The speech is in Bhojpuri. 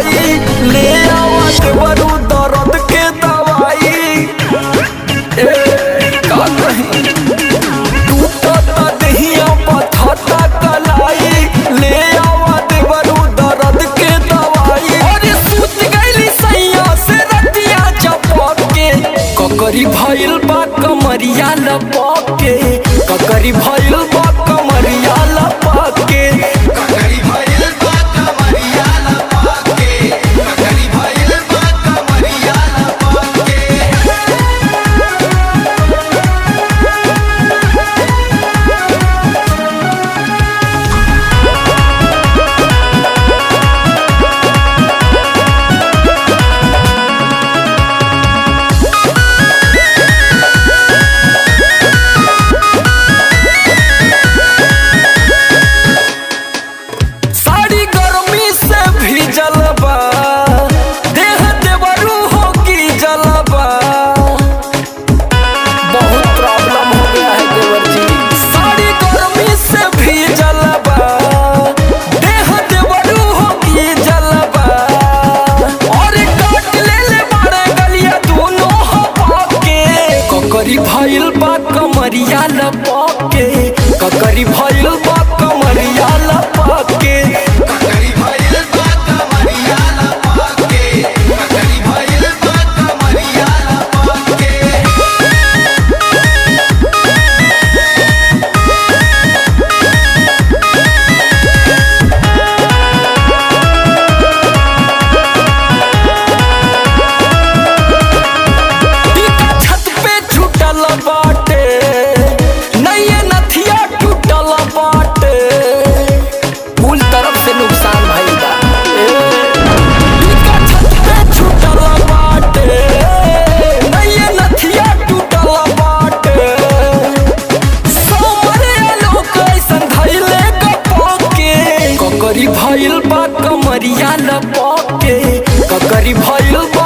कलाई ले आवा देवरू दर्द के दवाई। का कहीं टूटता देहिया पथता कलाई ले आवा देवरू दर्द के दवाई। और सूत गईली सैया से रतिया चपक के ककरी भइल बा कमरिया लपक के ककरी भइल बा कमरिया लपक के ककरी भइल बा कमरिया लपक के ककरी भइल बा कमरिया लपक के। साड़ी गर्मी से भीजल बा देह देवरू हो की जलबा। बहुत प्रॉब्लम हो गया है देवर जी। साड़ी गर्मी से भीजल बा देह देवरू हो की जलबा। और काट ले बारे गलिया दोनों हवा के ककरी भइल बा कमरिया लपक के ककरी भइल बा कमरिया लपक के ककरी भइल बा कमरिया लपक के ककरी भइल बा कमरिया लपक के। छत पे छूटल बाटे नये नथिया टूटल बाटे कुल तरफ से नुकसान भइल बा। छत पे छूटल बाटे नये नथिया टूटल बाटे। सोमरे लोग ऐसन धइले गपक के ककरी भइल बा कमरिया लपक के ककरी भइल बा